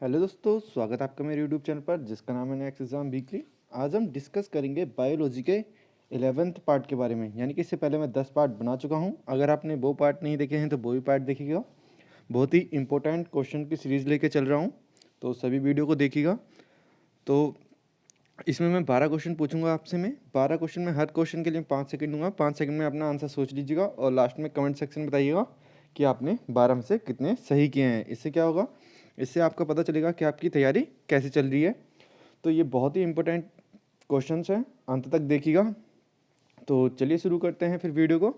Hello दोस्तों, स्वागत है आपका मेरे यूट्यूब चैनल पर जिसका नाम है नेक्स्ट एग्जाम वीकली। आज हम डिस्कस करेंगे बायोलॉजी के 11th पार्ट के बारे में। यानी कि इससे पहले मैं 10 पार्ट बना चुका हूं। अगर आपने वो पार्ट नहीं देखे हैं तो वो भी पार्ट देखिएगा। बहुत ही इंपॉर्टेंट क्वेश्चन की सीरीज़ लेके चल रहा हूँ, तो सभी वीडियो को देखिएगा। तो इसमें मैं 12 क्वेश्चन पूछूंगा आपसे। मैं 12 क्वेश्चन में हर क्वेश्चन के लिए 5 सेकंड दूंगा। 5 सेकंड में अपना आंसर सोच लीजिएगा और लास्ट में कमेंट सेक्शन बताइएगा कि आपने 12 में से कितने सही किए हैं। इससे क्या होगा, इससे आपका पता चलेगा कि आपकी तैयारी कैसे चल रही है। तो ये बहुत ही इंपॉर्टेंट क्वेश्चंस हैं, अंत तक देखिएगा। तो चलिए शुरू करते हैं फिर वीडियो को।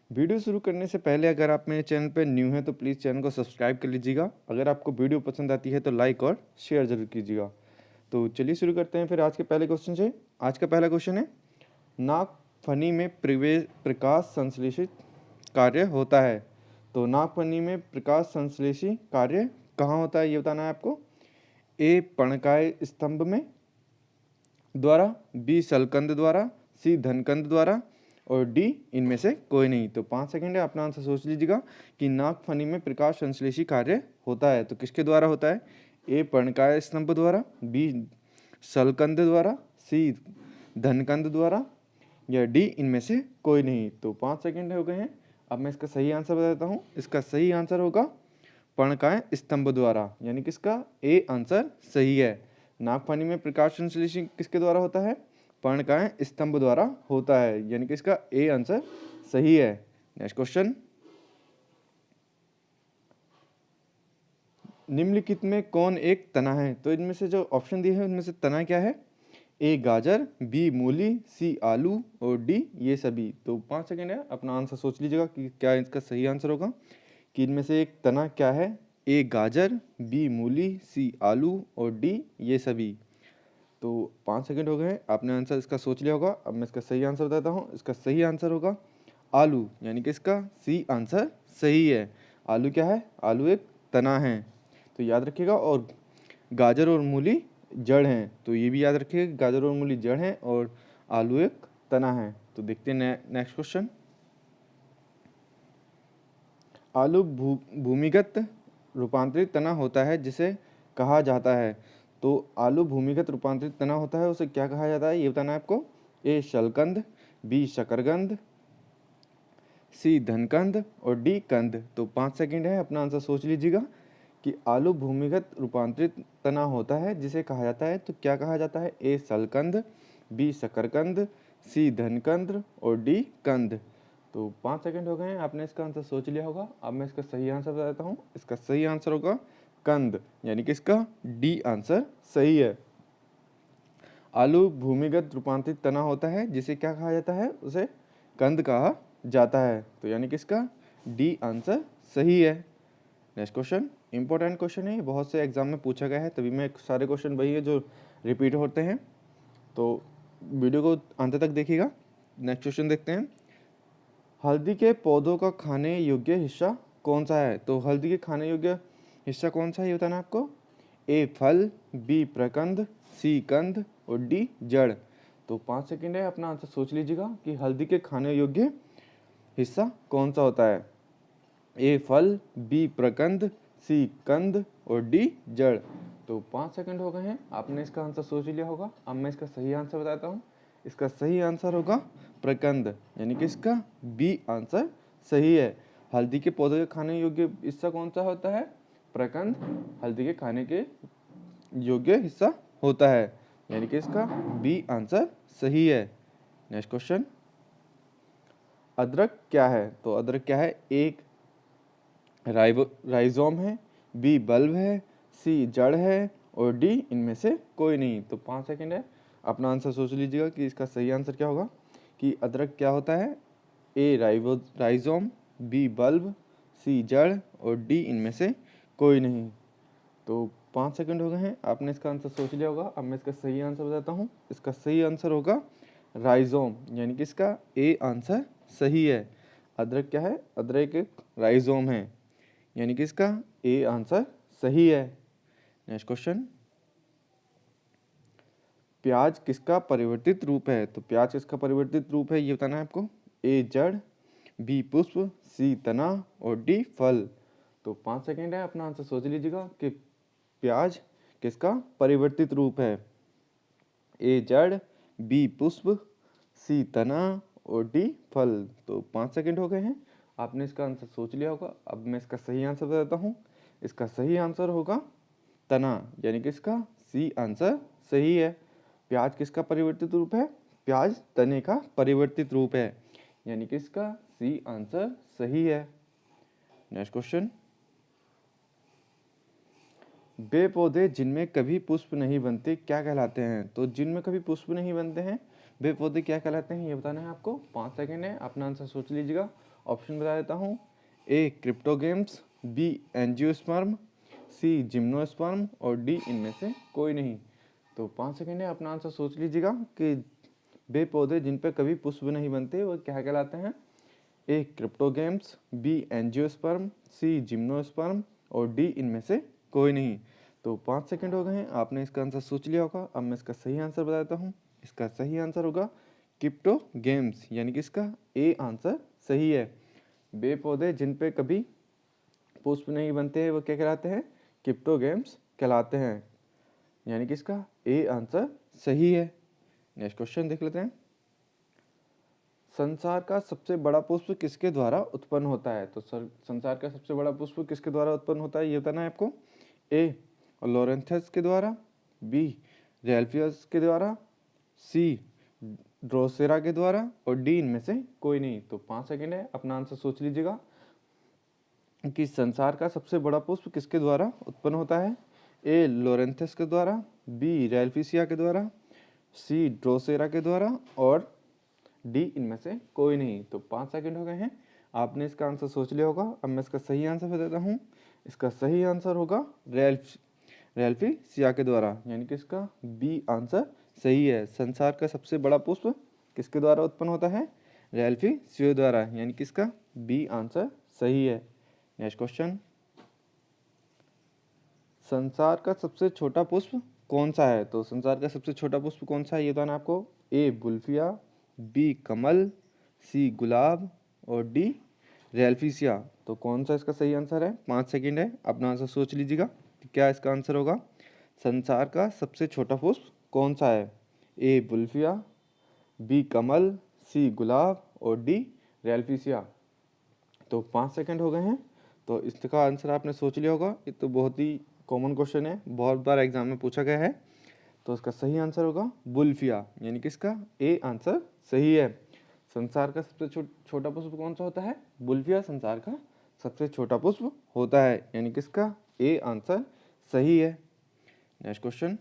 वीडियो शुरू करने से पहले अगर आप मेरे चैनल पर न्यू हैं तो प्लीज़ चैनल को सब्सक्राइब कर लीजिएगा। अगर आपको वीडियो पसंद आती है तो लाइक और शेयर ज़रूर कीजिएगा। तो चलिए शुरू करते हैं फिर आज के पहले क्वेश्चन से। आज का पहला क्वेश्चन है, नागफनी में प्रकाश संश्लेषित कार्य होता है। तो नागफनी में प्रकाश संश्लेषी कार्य कहाँ होता है ये बताना है आपको। ए पर्णकाय स्तंभ में द्वारा, बी शलकंद द्वारा, सी धनकंद द्वारा और डी इनमें से कोई नहीं। तो 5 सेकंड है, अपना आंसर सोच लीजिएगा कि नागफनी में प्रकाश संश्लेषी कार्य होता है तो किसके द्वारा होता है। ए पर्णकाय स्तंभ द्वारा, बी शलकंद द्वारा, सी धनकंद द्वारा या डी इनमें से कोई नहीं। तो 5 सेकंड हो गए हैं। अब मैं इसका सही आंसर बता देता हूँ। इसका सही आंसर होगा पर्णकाय स्तंभ द्वारा, यानी कि इसका ए आंसर सही है। नागफनी में प्रकाश संश्लेषण किसके द्वारा होता है, पर्णकाय स्तंभ द्वारा होता है, यानी कि इसका ए आंसर सही है। नेक्स्ट क्वेश्चन, निम्नलिखित में कौन एक तना है। तो इनमें से जो ऑप्शन दिए हैं उनमें से तना क्या है। ए गाजर, बी मूली, सी आलू और डी ये सभी। तो 5 सेकंड है, अपना आंसर सोच लीजिएगा कि क्या इसका सही आंसर होगा कि इनमें से एक तना क्या है। ए गाजर, बी मूली, सी आलू और डी ये सभी। तो 5 सेकंड हो गए हैं, आपने आंसर इसका सोच लिया होगा। अब मैं इसका सही आंसर बताता हूँ। इसका सही आंसर होगा आलू, यानी कि इसका सी आंसर सही है। आलू क्या है, आलू एक तना है, तो याद रखिएगा। और गाजर और मूली जड़ हैं, तो ये भी याद रखिएगा, गाजर और मूली जड़ हैं और आलू एक तना है। तो देखते हैं नेक्स्ट क्वेश्चन। आलू भूमिगत रूपांतरित तना होता है जिसे कहा जाता है। तो आलू भूमिगत रूपांतरित तना होता है, उसे क्या कहा जाता है ये बताना है आपको। ए शलकंद, बी शकरकंद, सी धनकंद और डी कंद। तो 5 सेकंड है, अपना आंसर सोच लीजिएगा कि आलू भूमिगत रूपांतरित तना होता है जिसे कहा जाता है, तो क्या कहा जाता है। ए शलकंद, बी शकरकंद, सी धनकंद और डी कंद। तो 5 सेकंड हो गए हैं, आपने इसका आंसर सोच लिया होगा। अब मैं इसका सही आंसर बता देता हूँ। इसका सही आंसर होगा कंद, यानी कि इसका डी आंसर सही है। आलू भूमिगत रूपांतरित तना होता है जिसे क्या कहा जाता है, उसे कंद कहा जाता है। तो यानी कि इसका डी आंसर सही है। नेक्स्ट क्वेश्चन, इंपॉर्टेंट क्वेश्चन है, बहुत से एग्जाम में पूछा गया है, तभी मैं सारे क्वेश्चन वही है जो रिपीट होते हैं। तो वीडियो को अंत तक देखिएगा। नेक्स्ट क्वेश्चन देखते हैं, हल्दी के पौधों का खाने योग्य हिस्सा कौन सा है। तो हल्दी के खाने योग्य हिस्सा कौन सा है ये बताना आपको। ए फल, बी प्रकंद, सी कंद और डी जड़। तो 5 सेकंड है, अपना आंसर सोच लीजिएगा कि हल्दी के खाने योग्य हिस्सा कौन सा होता है। ए फल, बी प्रकंद, सी कंद और डी जड़। तो 5 सेकंड हो गए हैं, आपने इसका आंसर सोच लिया होगा। अब मैं इसका सही आंसर बताता हूँ। इसका सही आंसर होगा प्रकंद, यानी कि इसका बी आंसर सही है। हल्दी के पौधे के खाने योग्य हिस्सा कौन सा होता है, प्रकंद हल्दी के खाने के योग्य हिस्सा होता है, यानी कि इसका बी आंसर सही है। नेक्स्ट क्वेश्चन, अदरक क्या है। तो अदरक क्या है, एक राइजोम है, बी बल्ब है, सी जड़ है और डी इनमें से कोई नहीं। तो 5 सेकंड है, अपना आंसर सोच लीजिएगा कि इसका सही आंसर क्या होगा कि अदरक क्या होता है। ए राइजोम, बी बल्ब, सी जड़ और डी इनमें से कोई नहीं। तो 5 सेकंड हो गए हैं, आपने इसका आंसर सोच लिया होगा। अब मैं इसका सही आंसर बताता हूँ। इसका सही आंसर होगा राइजोम, यानी कि इसका ए आंसर सही है। अदरक क्या है, अदरक एक राइजोम है, यानी कि इसका ए आंसर सही है। नेक्स्ट क्वेश्चन, प्याज किसका परिवर्तित रूप है। तो प्याज किसका परिवर्तित रूप है ये बताना है आपको। ए जड़, बी पुष्प, सी तना और डी फल। तो 5 सेकंड है, अपना आंसर सोच लीजिएगा कि प्याज किसका परिवर्तित रूप है? ए जड़, बी पुष्प, सी तना और डी फल। तो 5 सेकंड हो गए हैं, आपने इसका आंसर सोच लिया होगा। अब मैं इसका सही आंसर बताता हूँ। इसका सही आंसर होगा तना, यानी कि इसका सी आंसर सही है। प्याज किसका परिवर्तित रूप है? प्याज तने का परिवर्तित रूप है, यानी कि इसका सी आंसर सही है। नेक्स्ट क्वेश्चन, वे पौधे जिनमें कभी पुष्प नहीं बनते क्या कहलाते हैं? तो जिनमें कभी पुष्प नहीं बनते हैं वे पौधे क्या कहलाते हैं, ये बताना है आपको। 5 सेकंड है, अपना आंसर सोच लीजिएगा। ऑप्शन बता देता हूँ। ए क्रिप्टोगेम्स, बी एंजियोस्पर्म, सी जिम्नोस्पर्म और डी इनमें से कोई नहीं। तो 5 सेकंड है, अपना आंसर सोच लीजिएगा कि वे पौधे जिन पर कभी पुष्प नहीं बनते वो क्या कहलाते हैं। ए क्रिप्टोगेम्स, बी एंजियोस्पर्म, सी जिम्नोस्पर्म और डी इनमें से कोई नहीं। तो 5 सेकंड हो गए हैं, आपने इसका आंसर सोच लिया होगा। अब मैं इसका सही आंसर बताता हूँ। इसका सही आंसर होगा क्रिप्टोगेम्स, यानी कि इसका ए आंसर सही है। वे पौधे जिन पे कभी पुष्प नहीं बनते हैं वो क्या कहलाते हैं? क्रिप्टोगेम्स कहलाते हैं, यानी कि इसका ए आंसर सही है। नेक्स्ट क्वेश्चन देख लेते हैं। संसार का सबसे बड़ा पुष्प किसके द्वारा उत्पन्न होता है? तो संसार का सबसे बड़ा पुष्प किसके द्वारा उत्पन्न होता है ये बताना है आपको। ए लोरेंथस के द्वारा, बी रेल्फियस के द्वारा, सी ड्रोसेरा के द्वारा और डी इनमें से कोई नहीं। तो 5 सेकंड है, अपना आंसर सोच लीजिएगा कि संसार का सबसे बड़ा पुष्प किसके द्वारा उत्पन्न होता है। ए लोरेंथस के द्वारा, बी रेल्फिसिया के द्वारा, सी ड्रोसेरा के द्वारा और डी इनमें से कोई नहीं। तो 5 सेकंड हो गए हैं, आपने इसका आंसर सोच लिया होगा। अब मैं इसका सही आंसर बताता हूँ। इसका सही आंसर होगा रेल्फिसिया के द्वारा, यानी कि इसका बी आंसर सही है। संसार का सबसे बड़ा पुष्प किसके द्वारा उत्पन्न होता है? रेल्फिसिया द्वारा, यानी कि इसका बी आंसर सही है। नेक्स्ट क्वेश्चन, संसार का सबसे छोटा पुष्प कौन सा है? तो संसार का सबसे छोटा पुष्प कौन सा है ये बताना आपको। ए बुल्फिया, बी कमल, सी गुलाब और डी रेल्फिसिया। तो कौन सा इसका सही आंसर है? 5 सेकंड है, अपना आंसर सोच लीजिएगा कि क्या इसका आंसर होगा। संसार का सबसे छोटा पुष्प कौन सा है? ए बुल्फिया, बी कमल, सी गुलाब और डी रेल्फिसिया। तो 5 सेकंड हो गए हैं, तो इसका आंसर आपने सोच लिया होगा। ये तो बहुत ही कॉमन क्वेश्चन है, बहुत बार एग्जाम में पूछा गया है। तो इसका सही आंसर होगा बुल्फिया, यानी कि इसका ए आंसर सही है। संसार का सबसे छोटा पुष्प कौन सा होता है? बुल्फिया संसार का सबसे छोटा पुष्प होता है, यानी कि इसका ए आंसर सही है। नेक्स्ट क्वेश्चन,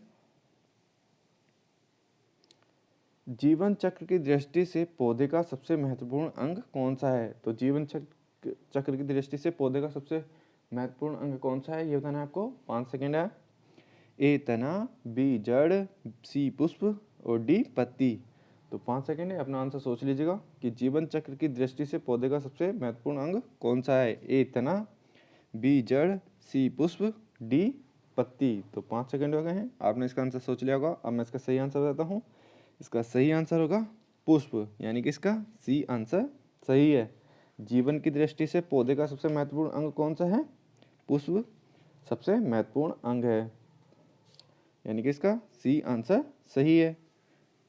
जीवन चक्र की दृष्टि से पौधे का सबसे महत्वपूर्ण अंग कौन सा है? तो जीवन चक्र की दृष्टि से पौधे का सबसे महत्वपूर्ण अंग कौन सा है ये बताना है आपको। 5 सेकंड है। ए तना, बी जड़, सी पुष्प और डी पत्ती। तो 5 सेकंड है, अपना आंसर सोच लीजिएगा कि जीवन चक्र की दृष्टि से पौधे का सबसे महत्वपूर्ण अंग कौन सा है। ए तना, बी जड़, सी पुष्प, डी पत्ती। तो 5 सेकंड हो गए हैं, आपने इसका आंसर सोच लिया होगा। अब मैं इसका सही आंसर बताता हूँ। इसका सही आंसर होगा पुष्प, यानी कि इसका सी आंसर सही है। जीवन की दृष्टि से पौधे का सबसे महत्वपूर्ण अंग कौन सा है? पुष्प सबसे महत्वपूर्ण अंग है, यानी कि इसका सी आंसर सही है।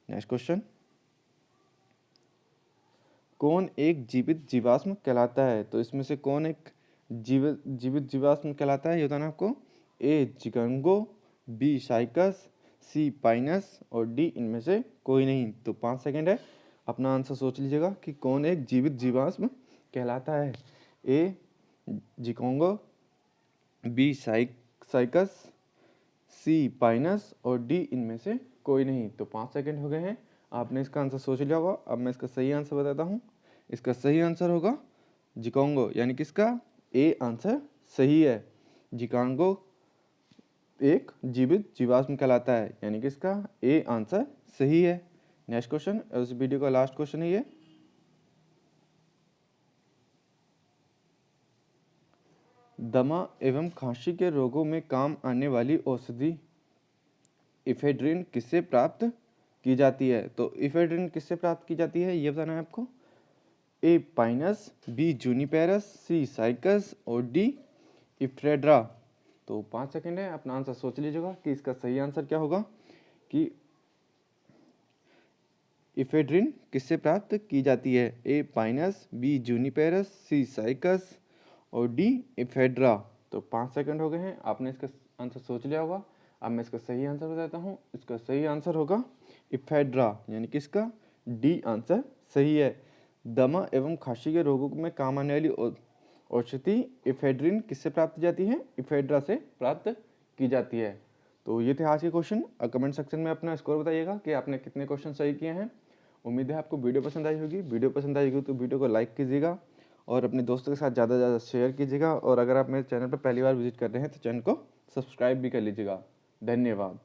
नेक्स्ट क्वेश्चन, कौन एक जीवित जीवाश्म कहलाता है? तो इसमें से कौन एक जीवित जीवाश्म कहलाता है ये बताना आपको। ए जिगंगो, बी साइकस, सी पाइनस और डी इनमें से कोई नहीं। तो 5 सेकंड है, अपना आंसर सोच लीजिएगा कि कौन एक जीवित जीवाश्म कहलाता है। ए जिकोंगो, बी साइकस, सी पाइनस और डी इनमें से कोई नहीं। तो 5 सेकंड हो गए हैं, आपने इसका आंसर सोच लिया होगा। अब मैं इसका सही आंसर बताता हूँ। इसका सही आंसर होगा जिकोंगो, यानी कि इसका ए आंसर सही है। जिकांगो एक जीवित जीवाश्म कहलाता है, यानी कि इसका ए आंसर सही है। नेक्स्ट क्वेश्चन, इस वीडियो का लास्ट क्वेश्चन है ये। दमा एवं खांसी के रोगों में काम आने वाली औषधि इफेड्रिन किससे प्राप्त की जाती है? तो इफेड्रिन किससे प्राप्त की जाती है ये बताना है आपको। ए पाइनस, बी जूनिपेरस, सी साइकस और डी इफ्रेड्रा। तो 5 सेकंड है, अपना आंसर सोच लीजिएगा कि इसका सही आंसर क्या होगा कि इफेड्रिन किससे प्राप्त की जाती है। ए पाइनस, बी जूनिपेरस, सी साइकस और डी इफेड्रा। तो 5 सेकंड हो गए हैं, आपने इसका आंसर सोच लिया होगा। अब मैं इसका सही आंसर बताता हूँ। इसका सही आंसर होगा इफेड्रा, यानी कि इसका डी आंसर सही है। दमा एवं खांसी के रोगों में काम आने वाली औषधि इफेड्रिन किससे प्राप्त की जाती है, इफेड्रा से प्राप्त की जाती है। तो ये थे आज के क्वेश्चन। और कमेंट सेक्शन में अपना स्कोर बताइएगा कि आपने कितने क्वेश्चन सही किए हैं। उम्मीद है आपको वीडियो पसंद आई होगी। वीडियो पसंद आई होगी तो वीडियो को लाइक कीजिएगा और अपने दोस्तों के साथ ज़्यादा से ज़्यादा शेयर कीजिएगा। और अगर आप मेरे चैनल पर पहली बार विजिट कर रहे हैं तो चैनल को सब्सक्राइब भी कर लीजिएगा। धन्यवाद।